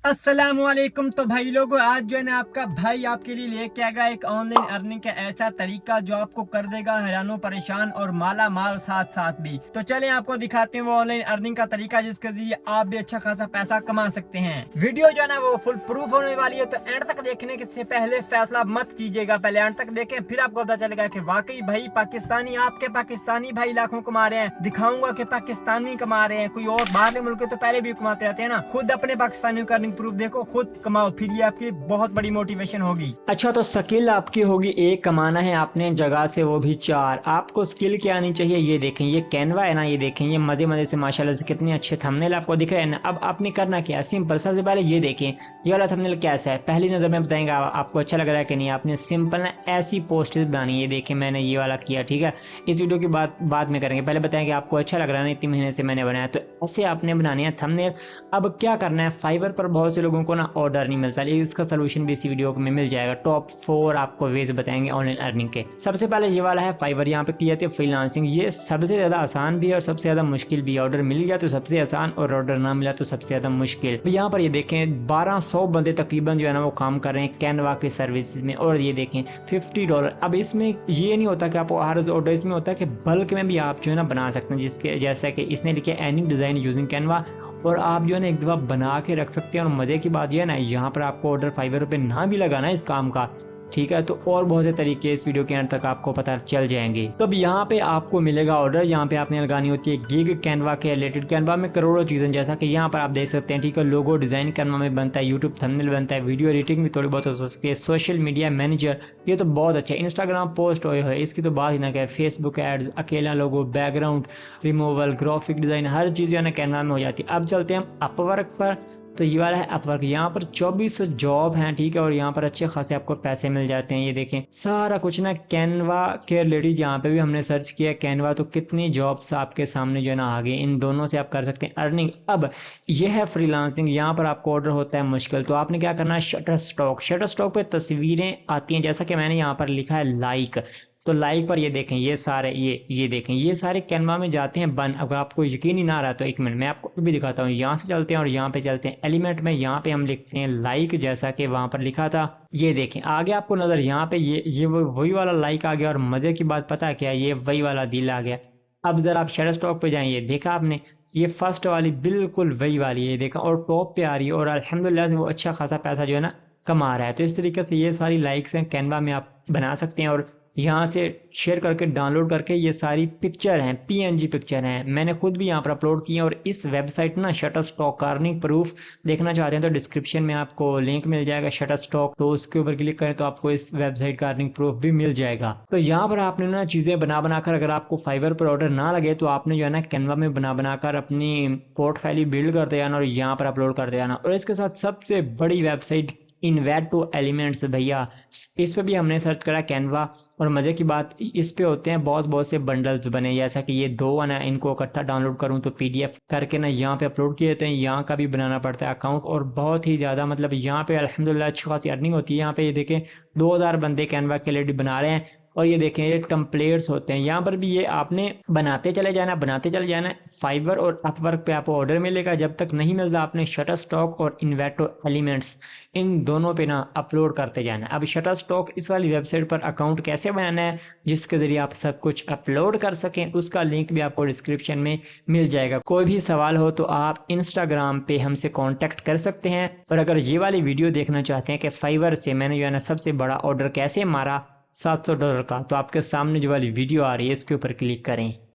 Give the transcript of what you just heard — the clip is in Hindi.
अस्सलामुअलैकुम। तो भाई लोगों, आज जो है ना आपका भाई आपके लिए लेके आएगा एक ऑनलाइन अर्निंग का ऐसा तरीका जो आपको कर देगा हैरानो परेशान और माला माल साथ साथ भी। तो चलें आपको दिखाते हैं वो ऑनलाइन अर्निंग का तरीका जिसके जरिए आप भी अच्छा खासा पैसा कमा सकते हैं। वीडियो जो है ना वो फुल प्रूफ होने वाली है, तो एंड तक देखने से पहले फैसला मत कीजिएगा, पहले एंड तक देखें, फिर आपको पता चलेगा कि वाकई भाई पाकिस्तानी आपके पाकिस्तानी भाई लाखों कमा रहे हैं। दिखाऊंगा कि पाकिस्तानी कमा रहे हैं, कोई और बाहर मुल्क तो पहले भी कमाते रहते हैं ना। खुद अपने पाकिस्तानियों का प्रूफ देखो, खुद कमाओ, फिर ये आपके लिए बहुत बड़ी मोटिवेशन होगी। अच्छा, तो स्किल आपकी होगी एक, कमाना है आपने जगह से वो भी चार। आपको स्किल क्या आनी चाहिए, ये देखें, ये कैनवा है ना, ये देखें, ये मजे मजे से माशाल्लाह से कितने अच्छे थंबनेल आपको दिख रहे हैं ना। अब आपने करना क्या है, सिंपल। सबसे पहले ये देखें, ये वाला थंबनेल कैसा है, पहली नजर में बताएंगे आपको अच्छा लग रहा है कि नहीं। आपने सिंपल ना ऐसी पोस्ट बनानी है। ये देखें, मैंने ये वाला किया, ठीक है। इस वीडियो की बाद में करेंगे, पहले बताएंगे आपको अच्छा लग रहा है ना। 3 महीने से मैंने बनाया, तो ऐसे आपने बनानी है थंबनेल। अब क्या करना है, फाइवर पर बहुत से लोगों को ना ऑर्डर नहीं मिलता, लेकिन इसका सोल्यूशन भी इसी वीडियो में मिल जाएगा। टॉप 4 आपको वेज बताएंगे ऑनलाइन अर्निंग के। सबसे पहले ये वाला है फाइवर, यहाँ पे की जाती है फ्रीलांसिंग। ये सबसे ज़्यादा आसान भी है और सबसे ज़्यादा मुश्किल भी है। ऑर्डर मिल गया तो सबसे आसान, और ऑर्डर ना मिला तो सबसे ज़्यादा मुश्किल। तो यहाँ पर ये देखें 1200 बंदे तकरीबन जो है ना वो काम कर रहे हैं कैनवा के सर्विस में। और ये देखें $50। अब इसमें ये नहीं होता कि आपको हर ऑर्डर, इसमें होता है कि बल्क में भी आप जो है ना बना सकते हैं, जिसके जैसा कि इसने लिखा है एनी डिज़ाइन यूजिंग कैनवा। और आप जो है ना एक दफ़ा बना के रख सकते हैं। और मज़े की बात यह है ना, यहाँ पर आपको ऑर्डर ₹5 ना भी लगाना है इस काम का, ठीक है। तो और बहुत से तरीके इस वीडियो के अंत तक आपको पता चल जाएंगे। तो अब यहाँ पे आपको मिलेगा ऑर्डर, यहाँ पे आपने लगानी होती है गिग। कैनवा के रिलेटेड, कैनवा में करोड़ों चीज़ें, जैसा कि यहाँ पर आप देख सकते हैं, ठीक है। लोगो डिज़ाइन कैनवा में बनता है, यूट्यूब थंबनेल बनता है, वीडियो एडिटिंग भी थोड़ी बहुत हो सकती है, सोशल मीडिया मैनेजर, ये तो बहुत अच्छा है। इंस्टाग्राम पोस्ट है, इसकी तो बात ही ना करें। फेसबुक एड्स, अकेला लोगो, बैकग्राउंड रिमूवल, ग्राफिक डिज़ाइन, हर चीज़ जो है ना कैनवा में हो जाती है। अब चलते हैं हम अपवर्क पर। तो ये वाला है अपवर्क, यहाँ पर 2400 जॉब हैं, ठीक है। और यहाँ पर अच्छे खासे आपको पैसे मिल जाते हैं। ये देखें सारा कुछ ना कैनवा के रिलेटेड, यहाँ पे भी हमने सर्च किया कैनवा, तो कितनी जॉब्स आपके सामने जो है ना आ गई। इन दोनों से आप कर सकते हैं अर्निंग। अब ये है फ्रीलांसिंग, यहाँ पर आपको ऑर्डर होता है मुश्किल। तो आपने क्या करना है, शटर स्टॉक। शटर स्टॉक पे तस्वीरें आती हैं, जैसा कि मैंने यहाँ पर लिखा है लाइक। तो लाइक पर ये देखें, ये सारे ये देखें, ये सारे कैनवा में जाते हैं बन। अगर आपको यकीन ही ना रहा तो 1 मिनट मैं आपको भी दिखाता हूँ। यहाँ से चलते हैं और यहाँ पे चलते हैं एलिमेंट में। यहाँ पे हम लिखते हैं लाइक, जैसा कि वहाँ पर लिखा था। ये देखें आगे आपको नजर, यहाँ पे ये वही वाला लाइक आ गया। और मजे की बात पता है क्या, ये वही वाला दिल आ गया। अब जरा आप शेयर स्टॉक पे जाएं, ये देखा आपने, ये फर्स्ट वाली बिल्कुल वही वाली है, देखा, और टॉप पे आ रही है। और अल्हम्दुलिल्लाह से वो अच्छा खासा पैसा जो है ना कमा रहा है। तो इस तरीके से ये सारी लाइक्स हैं कैनवा में, आप बना सकते हैं। और यहाँ से शेयर करके डाउनलोड करके, ये सारी पिक्चर हैं, पीएनजी पिक्चर हैं, मैंने खुद भी यहाँ पर अपलोड की हैं। और इस वेबसाइट ना शटर स्टॉक अर्निंग प्रूफ देखना चाहते हैं तो डिस्क्रिप्शन में आपको लिंक मिल जाएगा शटर स्टॉक, तो उसके ऊपर क्लिक करें तो आपको इस वेबसाइट का अर्निंग प्रूफ भी मिल जाएगा। तो यहाँ पर आपने ना चीज़ें बना बनाकर, अगर आपको फाइवर पर ऑर्डर ना लगे तो आपने जो है ना कैनवा में बना बनाकर अपनी पोर्टफोलियो बिल्ड करते जाना और यहाँ पर अपलोड करते जाना। और इसके साथ सबसे बड़ी वेबसाइट इन्वेटो एलिमेंट्स भैया, इस पे भी हमने सर्च करा कैनवा। और मज़े की बात, इस पे होते हैं बहुत बहुत से बंडल्स बने, जैसा कि ये 2 है ना, इनको इकट्ठा डाउनलोड करूँ तो पीडीएफ करके ना यहाँ पे अपलोड किए जाते हैं। यहाँ का भी बनाना पड़ता है अकाउंट, और बहुत ही ज़्यादा मतलब यहाँ पे अल्हम्दुलिल्लाह अच्छी खासी अर्निंग होती है। यहाँ पे ये देखें 2000 बंदे कैनवा के लिए बना रहे हैं। और ये देखें ये टेम्पलेट्स होते हैं, यहाँ पर भी ये आपने बनाते चले जाना, बनाते चले जाना। फाइवर और अपवर्क पे आपको ऑर्डर मिलेगा, जब तक नहीं मिलता आपने शटर स्टॉक और इन्वेटो एलिमेंट्स, इन दोनों पे ना अपलोड करते जाना। अब शटर स्टॉक इस वाली वेबसाइट पर अकाउंट कैसे बनाना है जिसके ज़रिए आप सब कुछ अपलोड कर सकें, उसका लिंक भी आपको डिस्क्रिप्शन में मिल जाएगा। कोई भी सवाल हो तो आप इंस्टाग्राम पे हमसे कांटेक्ट कर सकते हैं। और अगर ये वाली वीडियो देखना चाहते हैं कि फाइवर से मैंने जो है ना सबसे बड़ा ऑर्डर कैसे मारा $700 का, तो आपके सामने जो वाली वीडियो आ रही है इसके ऊपर क्लिक करें।